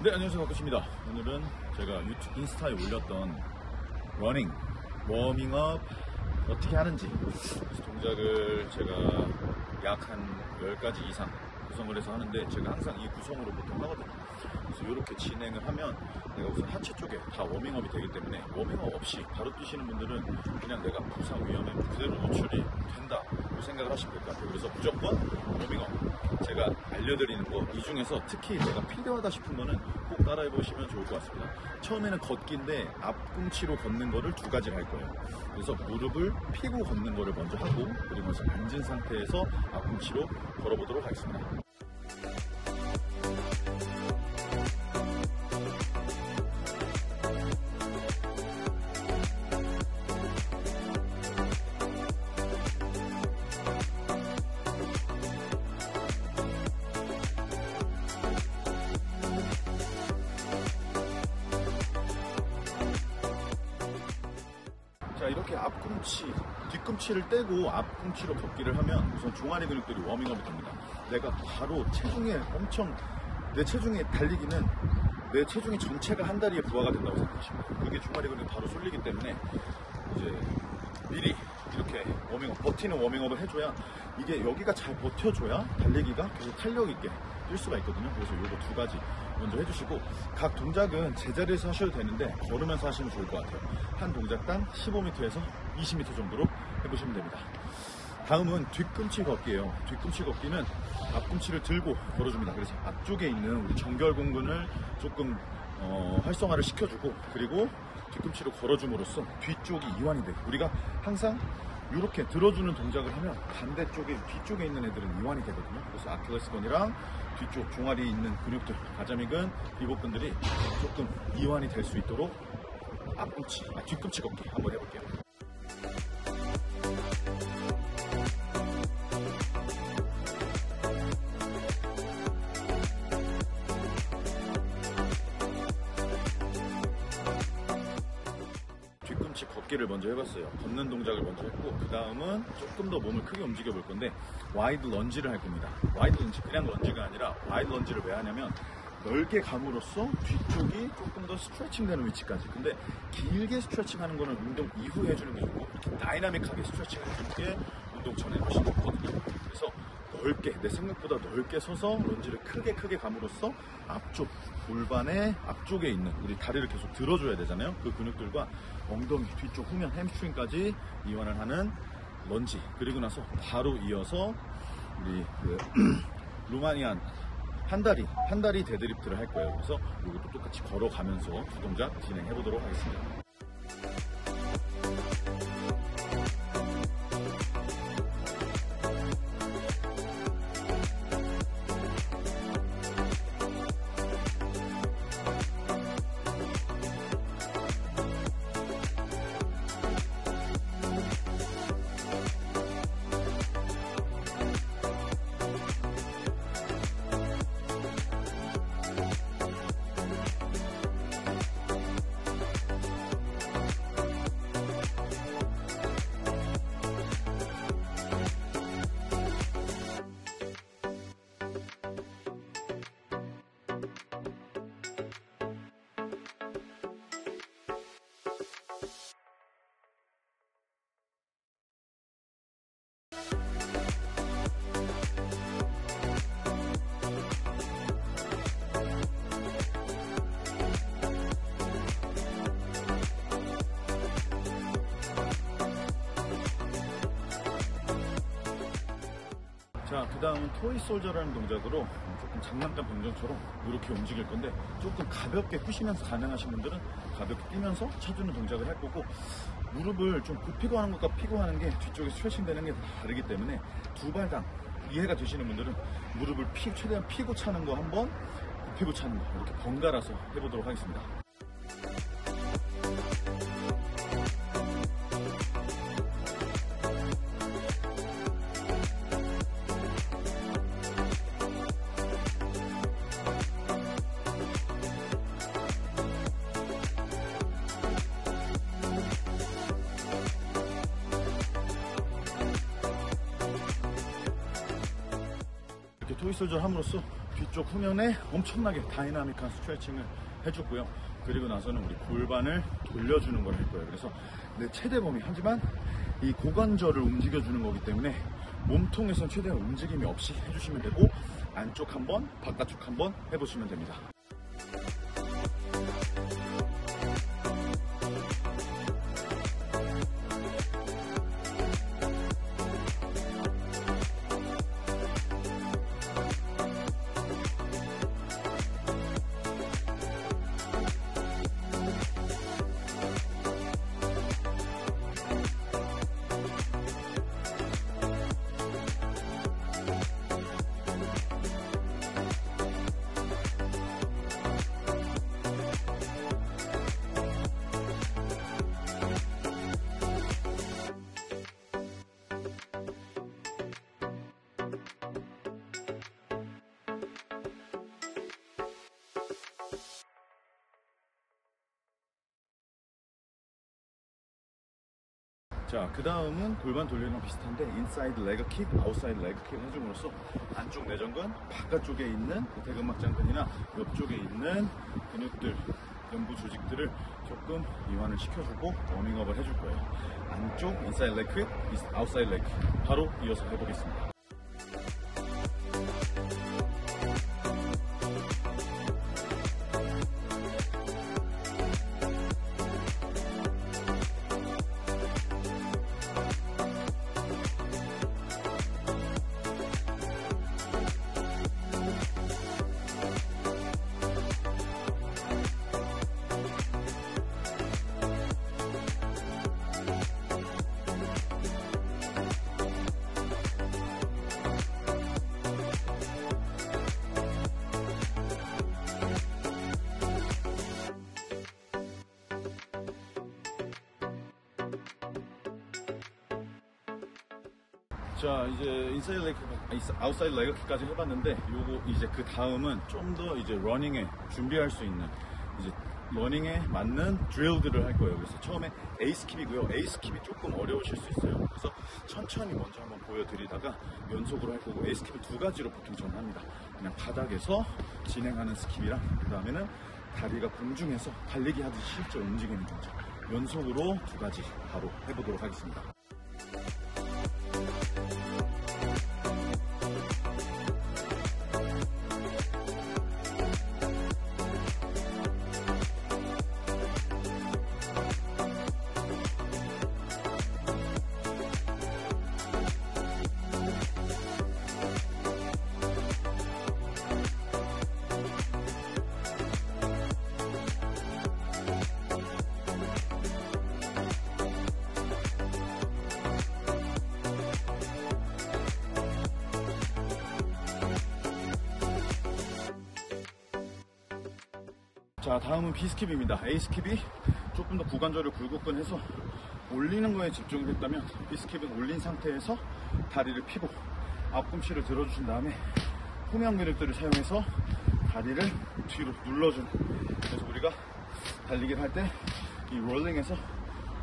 네, 안녕하세요. 박구씨입니다. 오늘은 제가 유튜브 인스타에 올렸던 러닝, 워밍업 어떻게 하는지 동작을 제가 약 한 10가지 이상 구성을 해서 하는데, 제가 항상 이 구성으로 보통 하거든요. 그래서 이렇게 진행을 하면 내가 우선 하체 쪽에 다 워밍업이 되기 때문에, 워밍업 없이 바로 뛰시는 분들은 그냥 내가 부상 위험에 그대로 노출이 된다 그 생각을 하시면 될 것 같아요. 그래서 무조건 워밍업, 제가 알려드리는 거 이 중에서 특히 내가 필요하다 싶은 거는 꼭 따라해 보시면 좋을 것 같습니다. 처음에는 걷기인데 앞꿈치로 걷는 거를 2가지를 할 거예요. 그래서 무릎을 펴고 걷는 거를 먼저 하고, 그리고 나서 앉은 상태에서 앞꿈치로 걸어보도록 하겠습니다. 자, 이렇게 앞꿈치, 뒤꿈치를 떼고 앞꿈치로 걷기를 하면 우선 종아리 근육들이 워밍업이 됩니다. 내가 바로 체중에 내 체중에 달리기는 내 체중의 전체가 한 다리에 부하가 된다고 생각하시면 돼요. 그게 종아리 근육이 바로 쏠리기 때문에 이제 미리 이렇게 버티는 워밍업을 해줘야, 이게 여기가 잘 버텨줘야 달리기가 계속 탄력 있게 뛸 수가 있거든요. 그래서 요거 2가지 먼저 해주시고, 각 동작은 제자리에서 하셔도 되는데 걸으면서 하시면 좋을 것 같아요. 한 동작당 15m에서 20m 정도로 해보시면 됩니다. 다음은 뒤꿈치 걷기예요. 뒤꿈치 걷기는 앞꿈치를 들고 걸어줍니다. 그래서 앞쪽에 있는 우리 정결공근을 조금 활성화를 시켜주고, 그리고 뒤꿈치로 걸어줌으로써 뒤쪽이 이완이 돼요. 우리가 항상 이렇게 들어주는 동작을 하면 반대쪽에, 뒤쪽에 있는 애들은 이완이 되거든요. 그래서 아킬레스건이랑 뒤쪽 종아리에 있는 근육들, 가자미근, 비복근들이 조금 이완이 될 수 있도록 뒤꿈치 걷기 한번 해볼게요. 뒤꿈치 걷기를 먼저 해봤어요. 걷는 동작을 먼저 했고, 그 다음은 조금 더 몸을 크게 움직여 볼 건데 와이드 런지를 할 겁니다. 와이드 런지, 그냥 런지가 아니라 와이드 런지를 왜 하냐면 넓게 감으로써 뒤쪽이 조금 더 스트레칭 되는 위치까지. 근데 길게 스트레칭 하는 거는 운동 이후에 해주는 게 좋고, 이렇게 다이나믹하게 스트레칭 해주는 게 운동 전에 훨씬 좋거든요. 그래서 넓게, 내 생각보다 넓게 서서 런지를 크게 감으로써 앞쪽 골반의 앞쪽에 있는 우리 다리를 계속 들어줘야 되잖아요. 그 근육들과 엉덩이, 뒤쪽 후면, 햄스트링까지 이완을 하는 런지. 그리고 나서 바로 이어서 우리 루마니안 한 다리 데드리프트를 할 거예요. 그래서 이것도 똑같이 걸어가면서 2동작 진행해 보도록 하겠습니다. 자, 그 다음은 토이 솔저라는 동작으로 조금 장난감 병정처럼 이렇게 움직일 건데, 조금 가볍게 뛰시면서 가능하신 분들은 가볍게 뛰면서 쳐주는 동작을 할 거고, 무릎을 좀 굽히고 하는 것과 피고 하는 게 뒤쪽에 스트레칭 되는 게 다르기 때문에 2발당 이해가 되시는 분들은 무릎을 최대한 피고 차는 거 한번, 굽히고 차는 거 이렇게 번갈아서 해보도록 하겠습니다. 토이 솔저를 함으로써 뒤쪽 후면에 엄청나게 다이나믹한 스트레칭을 해줬고요. 그리고 나서는 우리 골반을 돌려주는 걸 할 거예요. 그래서 내 최대 범위, 하지만 이 고관절을 움직여주는 거기 때문에 몸통에선 최대한 움직임이 없이 해주시면 되고, 안쪽 한번, 바깥쪽 한번 해보시면 됩니다. 자, 그 다음은 골반 돌리는 거 비슷한데 인사이드 레그 킥, 아웃사이드 레그 킥을 해줌으로써 안쪽 내전근, 바깥쪽에 있는 대근막장근이나 옆쪽에 있는 근육들, 연부 조직들을 조금 이완을 시켜주고 워밍업을 해줄 거예요. 안쪽 인사이드 레그 킥, 아웃사이드 레그 킥 바로 이어서 해보겠습니다. 자, 이제 인사이드 레그, 아웃사이드 레그 킥까지 해봤는데, 요거 이제 그 다음은 좀 더 이제 러닝에 준비할 수 있는, 이제 러닝에 맞는 드릴들을 할 거예요. 그래서 처음에 에이스킵이고요. 에이스킵이 조금 어려우실 수 있어요. 그래서 천천히 먼저 한번 보여드리다가 연속으로 할 거고, 에이스킵을 두 가지로 보통 저는 합니다. 그냥 바닥에서 진행하는 스킵이랑, 그 다음에는 다리가 공중에서 달리기 하듯이 실제 움직이는 거죠. 연속으로 두 가지 바로 해보도록 하겠습니다. 자, 다음은 B스킵입니다. A스킵이 조금 더 구관절을 굴곡근 해서 올리는 거에 집중을 했다면, B스킵은 올린 상태에서 다리를 펴고 앞꿈치를 들어주신 다음에 후면 근육들을 사용해서 다리를 뒤로 눌러주는, 그래서 우리가 달리기를 할 때 이 롤링에서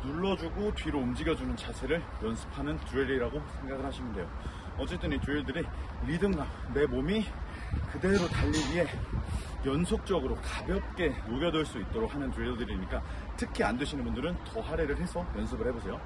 눌러주고 뒤로 움직여주는 자세를 연습하는 드릴이라고 생각을 하시면 돼요. 어쨌든 이 드릴들이 리듬감, 내 몸이 그대로 달리기에 연속적으로 가볍게 녹여들 수 있도록 하는 드릴들이니까, 특히 안 되시는 분들은 더 할애를 해서 연습을 해보세요.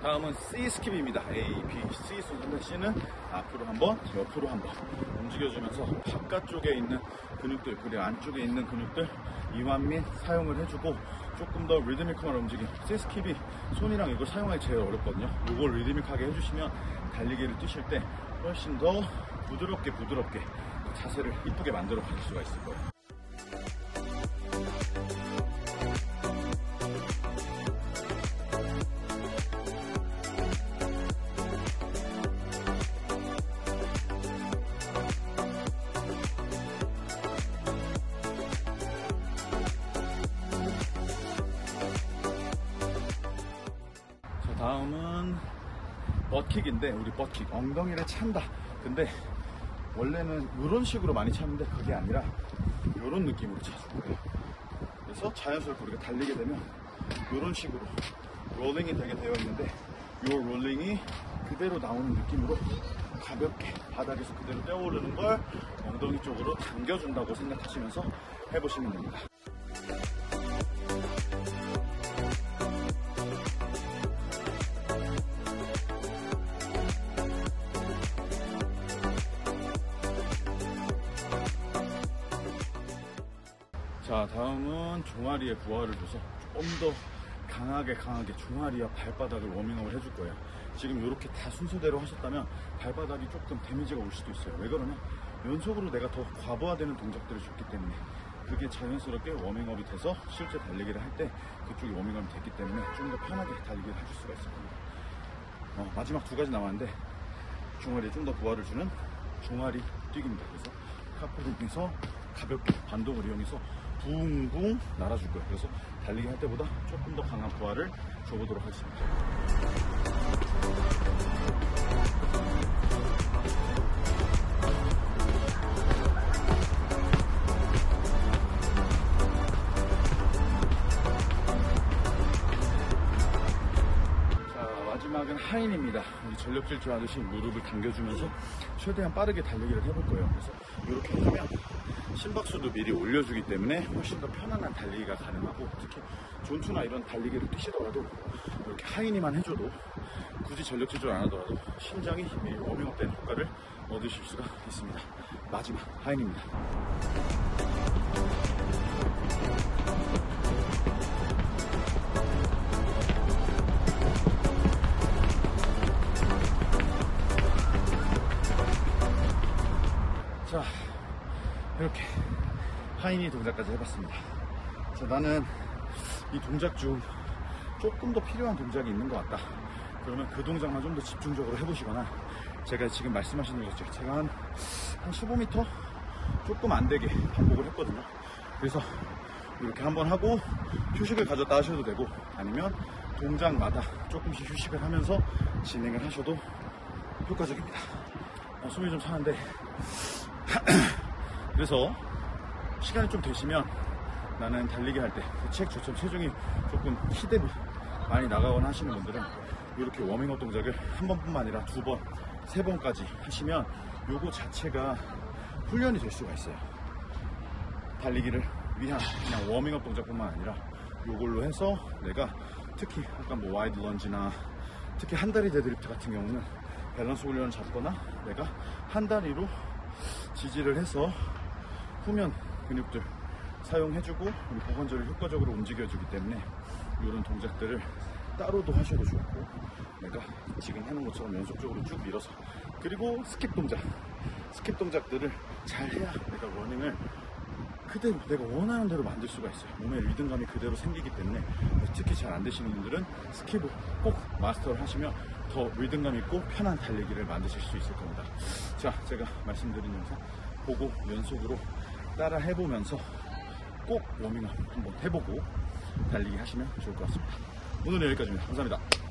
다음은 C 스킵입니다. A, B, C 순서 C는 앞으로 한번, 옆으로 한번 움직여주면서 바깥쪽에 있는 근육들, 그리고 안쪽에 있는 근육들 이완 및 사용을 해주고, 조금 더 리드미컬한 움직임. C 스킵이 손이랑 이걸 사용하기 제일 어렵거든요. 이걸 리드미컬하게 해주시면 달리기를 뛰실 때 훨씬 더 부드럽게 자세를 이쁘게 만들어 가실 수가 있을 거예요. 다음은 버킥인데, 우리 버킥 엉덩이를 찬다. 근데 원래는 이런 식으로 많이 차는데 그게 아니라 이런 느낌으로 차줄 거예요. 그래서 자연스럽게 우리가 달리게 되면 이런 식으로 롤링이 되게 되어 있는데, 이 롤링이 그대로 나오는 느낌으로 가볍게 바닥에서 그대로 떼어오르는 걸 엉덩이 쪽으로 당겨준다고 생각하시면서 해보시면 됩니다. 자, 다음은 종아리에 부하를 줘서 좀 더 강하게 종아리와 발바닥을 워밍업을 해줄 거예요. 지금 이렇게 다 순서대로 하셨다면 발바닥이 조금 데미지가 올 수도 있어요. 왜 그러냐? 연속으로 내가 더 과부하되는 동작들을 줬기 때문에 그게 자연스럽게 워밍업이 돼서 실제 달리기를 할 때 그쪽이 워밍업이 됐기 때문에 좀 더 편하게 달리기를 해줄 수가 있을 겁니다. 마지막 두 가지 남았는데, 종아리에 좀 더 부하를 주는 종아리 뛰기입니다. 그래서 카프링에서 가볍게 반동을 이용해서 붕붕 날아줄 거예요. 그래서 달리기 할 때보다 조금 더 강한 부하를 줘보도록 하겠습니다. 자, 마지막은 하인입니다. 전력 질주하듯이 무릎을 당겨주면서 최대한 빠르게 달리기를 해볼 거예요. 그래서 이렇게 하면 심박수도 미리 올려주기 때문에 훨씬 더 편안한 달리기가 가능하고, 특히 존투나 이런 달리기를 뛰시더라도 이렇게 하이니만 해줘도 굳이 전력 질주를 안 하더라도 심장이 미리 워밍업 되는 효과를 얻으실 수가 있습니다. 마지막 하이니입니다. 자, 이렇게 하이니 동작까지 해봤습니다. 자, 나는 이 동작 중 조금 더 필요한 동작이 있는 것 같다. 그러면 그 동작만 좀 더 집중적으로 해보시거나, 제가 지금 말씀하신 거죠. 제가 한 15m 조금 안 되게 반복을 했거든요. 그래서 이렇게 한번 하고 휴식을 가졌다 하셔도 되고, 아니면 동작마다 조금씩 휴식을 하면서 진행을 하셔도 효과적입니다. 숨이 좀 차는데 그래서 시간이 좀 되시면, 나는 달리기 할 때 저처럼 체중이 조금 히대로 많이 나가거나 하시는 분들은 이렇게 워밍업 동작을 한 번뿐만 아니라 두 번, 세 번까지 하시면 요거 자체가 훈련이 될 수가 있어요. 달리기를 위한 그냥 워밍업 동작뿐만 아니라 요걸로 해서 내가 특히 아까 뭐 와이드 런지나 특히 한 다리 데드리프트 같은 경우는 밸런스 훈련을 잡거나 내가 한 다리로 지지를 해서 후면 근육들 사용해주고 우리 고관절을 효과적으로 움직여주기 때문에 이런 동작들을 따로도 하셔도 좋고, 내가 지금 하는 것처럼 연속적으로 쭉 밀어서, 그리고 스킵 동작들을 잘 해야 내가 러닝을 그대로 내가 원하는 대로 만들 수가 있어요. 몸에 리듬감이 그대로 생기기 때문에 특히 잘 안 되시는 분들은 스킵을 꼭 마스터를 하시면 더 리듬감 있고 편한 달리기를 만드실 수 있을 겁니다. 자, 제가 말씀드린 영상 보고 연속으로 따라 해보면서 꼭 워밍업 한번 해보고 달리기 하시면 좋을 것 같습니다. 오늘은 여기까지입니다. 감사합니다.